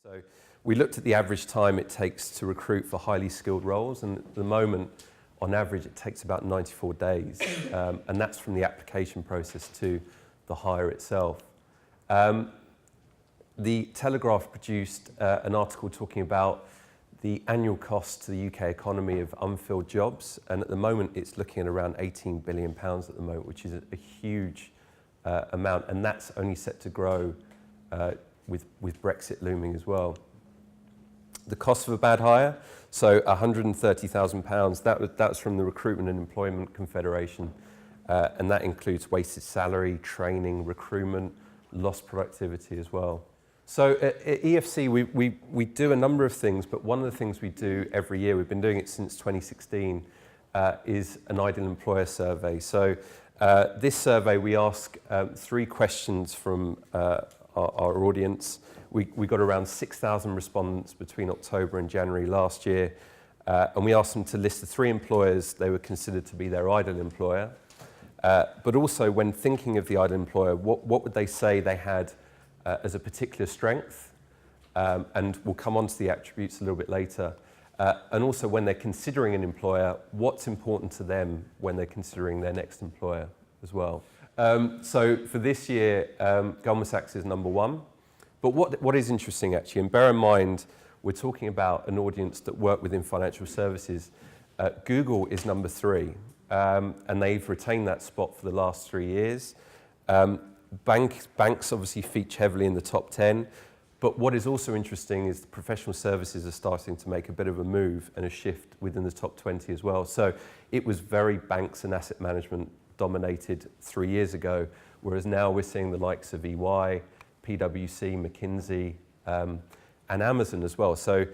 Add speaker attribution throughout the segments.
Speaker 1: So we looked at the average time it takes to recruit for highly skilled roles, and at the moment, on average, it takes about 94 days, and that's from the application process to the hire itself. The Telegraph produced an article talking about the annual cost to the UK economy of unfilled jobs, and at the moment it's looking at around £18 billion at the moment, which is a huge amount, and that's only set to grow with Brexit looming as well. The cost of a bad hire, so £130,000, that was from the Recruitment and Employment Confederation, and that includes wasted salary, training, recruitment, lost productivity as well. So at EFC, we do a number of things, but one of the things we do every year, we've been doing it since 2016, is an ideal employer survey. So this survey, we ask 3 questions from our audience. We got around 6,000 respondents between October and January last year, and we asked them to list the 3 employers they were considered to be their ideal employer, but also when thinking of the ideal employer, what would they say they had as a particular strength, and we'll come on to the attributes a little bit later. And also when they're considering an employer, what's important to them when they're considering their next employer as well. So for this year, Goldman Sachs is number 1. But what is interesting actually, and bear in mind, we're talking about an audience that work within financial services. Google is number 3, and they've retained that spot for the last 3 years. Banks obviously feature heavily in the top 10, but what is also interesting is the professional services are starting to make a bit of a move and a shift within the top 20 as well. So it was very banks and asset management dominated 3 years ago, whereas now we're seeing the likes of EY, PwC, McKinsey, and Amazon as well. So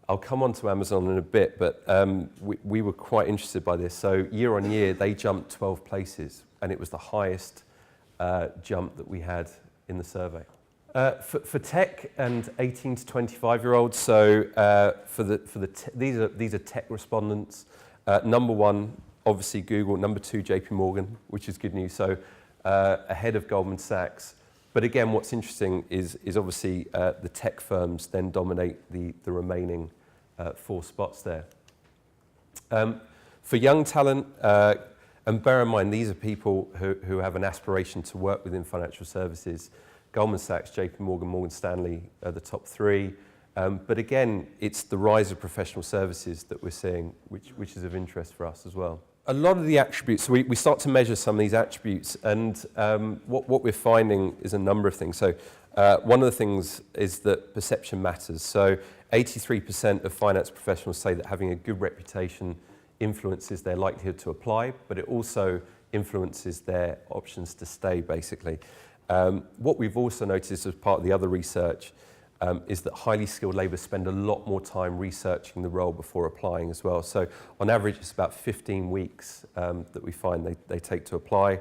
Speaker 1: I'll come on to Amazon in a bit, but we were quite interested by this. So year on year, they jumped 12 places, and it was the highest jump that we had in the survey. For tech and 18 to 25-year-olds, so these are tech respondents. Number 1, obviously Google. Number 2, JP Morgan, which is good news. So ahead of Goldman Sachs. But again, what's interesting is obviously the tech firms then dominate the remaining 4 spots there. For young talent, and bear in mind, these are people who have an aspiration to work within financial services. Goldman Sachs, JP Morgan, Morgan Stanley are the top 3. But again, it's the rise of professional services that we're seeing, which is of interest for us as well. A lot of the attributes, so we start to measure some of these attributes, and what we're finding is a number of things. So one of the things is that perception matters. So 83% of finance professionals say that having a good reputation influences their likelihood to apply, but it also influences their options to stay, basically. What we've also noticed as part of the other research is that highly skilled labour spend a lot more time researching the role before applying as well. So on average, it's about 15 weeks that we find they take to apply.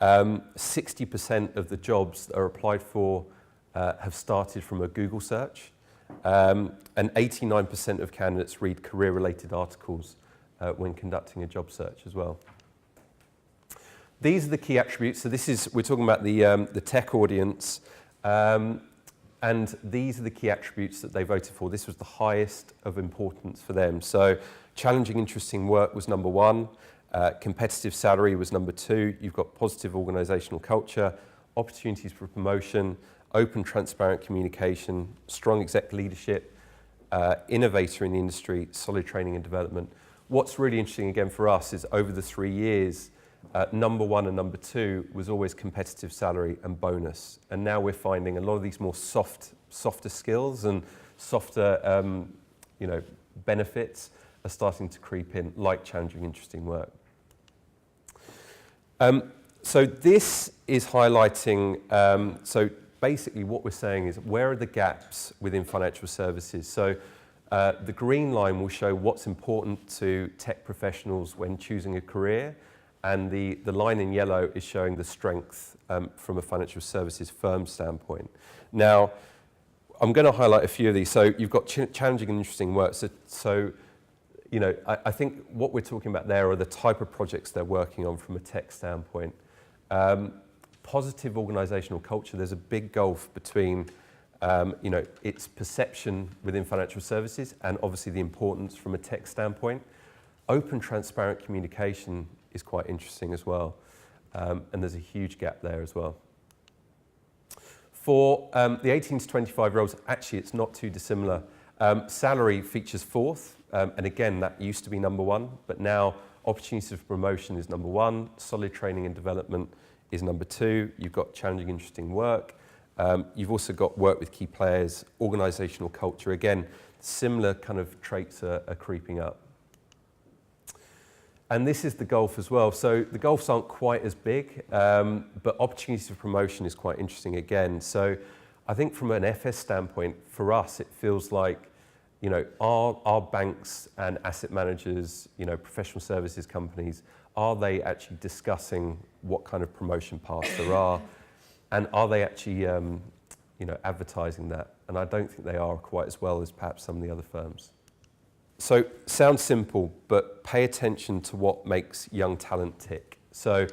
Speaker 1: 60% of the jobs that are applied for have started from a Google search, and 89% of candidates read career-related articles when conducting a job search as well. These are the key attributes. So we're talking about the tech audience, and these are the key attributes that they voted for. This was the highest of importance for them. So challenging, interesting work was number 1. Competitive salary was number 2. You've got positive organisational culture, opportunities for promotion, open, transparent communication, strong exec leadership, innovator in the industry, solid training and development. What's really interesting again for us is over the 3 years, number 1 and number 2 was always competitive salary and bonus. And now we're finding a lot of these more softer skills and softer benefits are starting to creep in, like challenging, interesting work. So this is highlighting, so basically what we're saying is where are the gaps within financial services? So the green line will show what's important to tech professionals when choosing a career, and the line in yellow is showing the strength from a financial services firm standpoint. Now, I'm going to highlight a few of these. So you've got challenging and interesting work. So I think what we're talking about there are the type of projects they're working on from a tech standpoint. Positive organisational culture. There's a big gulf between its perception within financial services, and obviously the importance from a tech standpoint. Open, transparent communication is quite interesting as well, and there's a huge gap there as well. For the 18 to 25-year-olds, actually it's not too dissimilar. Salary features fourth, and again, that used to be number one, but now opportunities for promotion is number one, solid training and development is number two, you've got challenging, interesting work, you've also got work with key players, organisational culture, again, similar kind of traits are creeping up. And this is the golf as well. So the golfs aren't quite as big, but opportunities for promotion is quite interesting again. So I think from an FS standpoint, for us, it feels like, our banks and asset managers, professional services companies, are they actually discussing what kind of promotion paths there are? And are they actually, advertising that? And I don't think they are quite as well as perhaps some of the other firms. So, sounds simple, but pay attention to what makes young talent tick. So,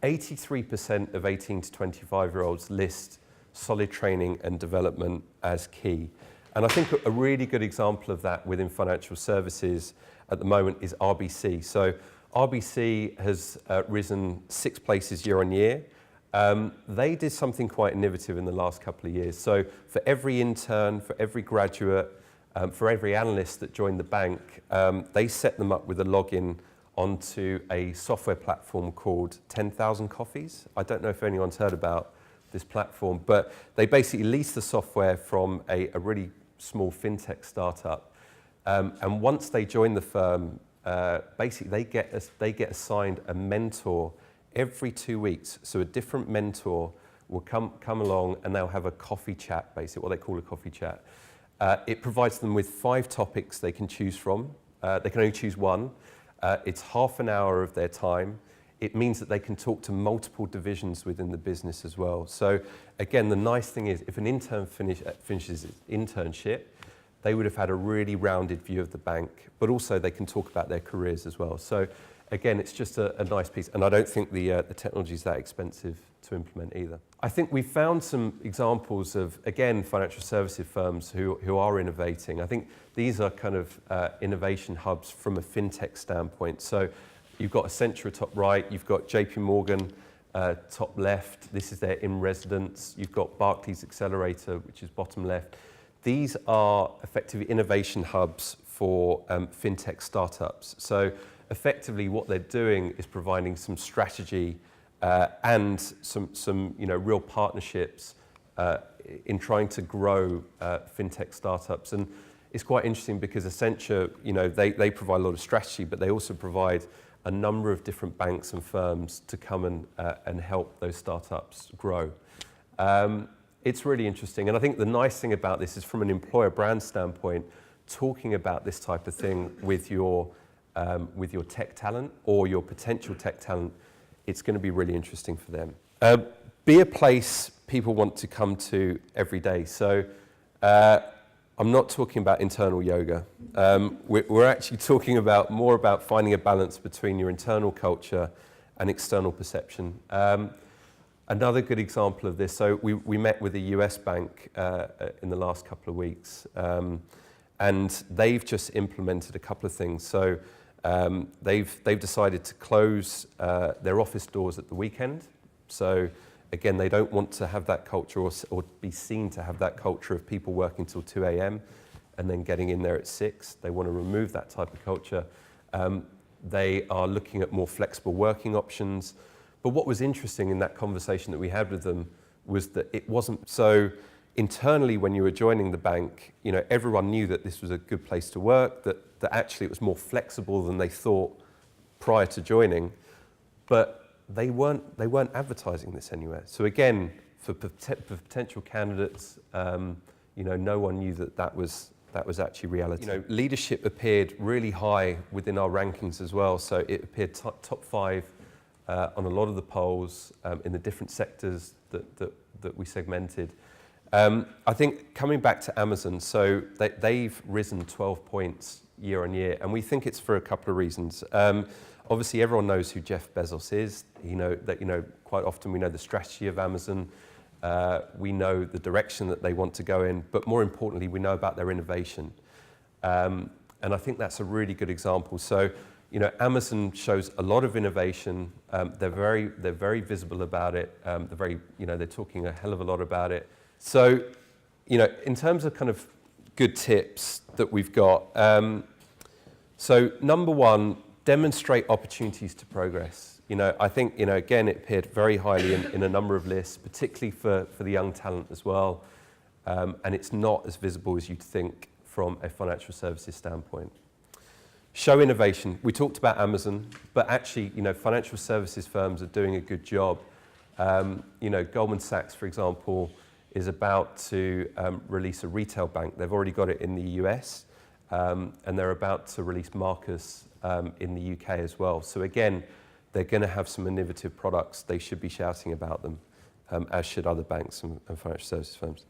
Speaker 1: 83% of 18 to 25-year-olds list solid training and development as key. And I think a really good example of that within financial services at the moment is RBC. So, RBC has risen 6 places year on year. They did something quite innovative in the last couple of years. So, for every intern, for every graduate, for every analyst that joined the bank, they set them up with a login onto a software platform called 10,000 Coffees. I don't know if anyone's heard about this platform, but they basically lease the software from a really small fintech startup. And once they join the firm, basically they get assigned a mentor every 2 weeks. So a different mentor will come along and they'll have a coffee chat, basically what they call a coffee chat. It provides them with 5 topics they can choose from. They can only choose one. It's half an hour of their time. It means that they can talk to multiple divisions within the business as well. So again, the nice thing is if an intern finishes its internship, they would have had a really rounded view of the bank, but also they can talk about their careers as well. So again, it's just a nice piece, and I don't think the technology is that expensive to implement either. I think we found some examples of, again, financial services firms who are innovating. I think these are kind of innovation hubs from a fintech standpoint. So you've got Accenture top right, you've got JP Morgan top left, this is their in residence, you've got Barclays Accelerator, which is bottom left. These are effectively innovation hubs for fintech startups. So effectively what they're doing is providing some strategy and some real partnerships in trying to grow fintech startups. And it's quite interesting because Accenture, they provide a lot of strategy, but they also provide a number of different banks and firms to come and help those startups grow. It's really interesting. And I think the nice thing about this is from an employer brand standpoint, talking about this type of thing with your tech talent or your potential tech talent, it's going to be really interesting for them. Be a place people want to come to every day. So I'm not talking about internal yoga. We're actually talking more about finding a balance between your internal culture and external perception. Another good example of this, so we met with a US bank in the last couple of weeks, and they've just implemented a couple of things. So they've decided to close their office doors at the weekend. So again, they don't want to have that culture or be seen to have that culture of people working till 2 a.m. and then getting in there at 6. They want to remove that type of culture. They are looking at more flexible working options. But what was interesting in that conversation that we had with them was that it wasn't so internally when you were joining the bank, everyone knew that this was a good place to work, that actually it was more flexible than they thought prior to joining, but they weren't advertising this anywhere. So again, for potential candidates, no one knew that was actually reality. Leadership appeared really high within our rankings as well. So it appeared top 5 on a lot of the polls in the different sectors that we segmented. I think coming back to Amazon, so they've risen 12 points year on year, and we think it's for a couple of reasons. Obviously, everyone knows who Jeff Bezos is. Quite often we know the strategy of Amazon. we know the direction that they want to go in, but more importantly, we know about their innovation. And I think that's a really good example. So, you know, Amazon shows a lot of innovation. They're very visible about it. They're talking a hell of a lot about it. So, you know, in terms of kind of good tips that we've got, so number one, demonstrate opportunities to progress. You know, I think, you know, again, it appeared very highly in a number of lists, particularly for the young talent as well. And it's not as visible as you'd think from a financial services standpoint. Show innovation. We talked about Amazon, but actually, you know, financial services firms are doing a good job. You know, Goldman Sachs, for example, is about to release a retail bank. They've already got it in the US, and they're about to release Marcus in the UK as well. So again, they're going to have some innovative products. They should be shouting about them, as should other banks and financial services firms.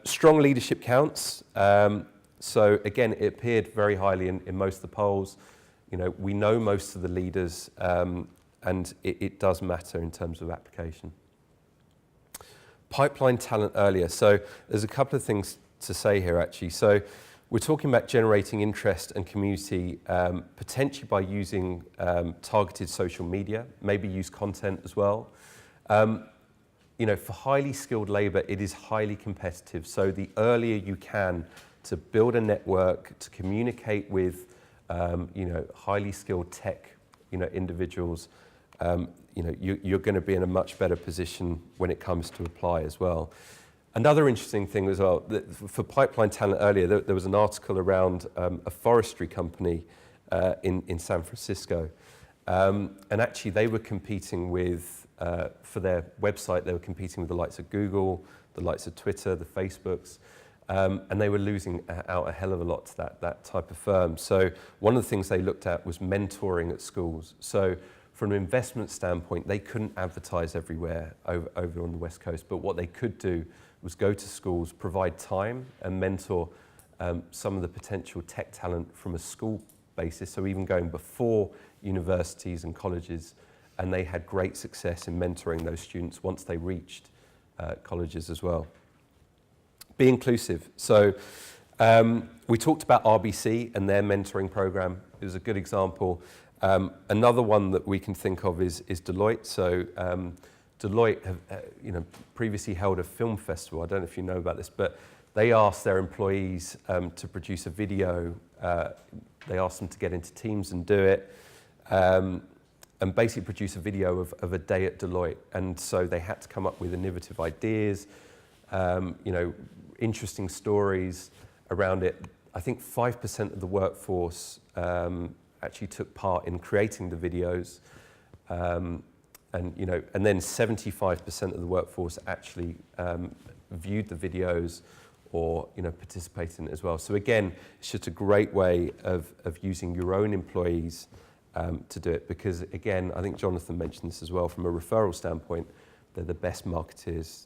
Speaker 1: Strong leadership counts. So again, it appeared very highly in most of the polls. You know, we know most of the leaders, and it does matter in terms of application. Pipeline talent earlier. So there's a couple of things to say here, actually. So we're talking about generating interest and community, potentially by using targeted social media, maybe use content as well. You know, for highly skilled labor, it is highly competitive. So the earlier you can to build a network, to communicate with, you know, highly skilled tech, you know, individuals, you know, you're going to be in a much better position when it comes to apply as well. Another interesting thing as well, for pipeline talent earlier, there was an article around a forestry company in San Francisco. And actually they were competing with, for their website, they were competing with the likes of Google, the likes of Twitter, the Facebooks. And they were losing out a hell of a lot to that type of firm. So one of the things they looked at was mentoring at schools. So from an investment standpoint, they couldn't advertise everywhere over on the West Coast, but what they could do was go to schools, provide time and mentor some of the potential tech talent from a school basis, so even going before universities and colleges, and they had great success in mentoring those students once they reached colleges as well. Be inclusive. So we talked about RBC and their mentoring program. It was a good example. Another one that we can think of is Deloitte. So Deloitte have you know, previously held a film festival. I don't know if you know about this, but they asked their employees to produce a video. They asked them to get into Teams and do it, and basically produce a video of a day at Deloitte. And so they had to come up with innovative ideas, you know, interesting stories around it. I think 5% of the workforce actually took part in creating the videos, and you know, and then 75% of the workforce actually viewed the videos or, you know, participated in it as well. So again, it's just a great way of using your own employees to do it, because again, I think Jonathan mentioned this as well, from a referral standpoint, they're the best marketeers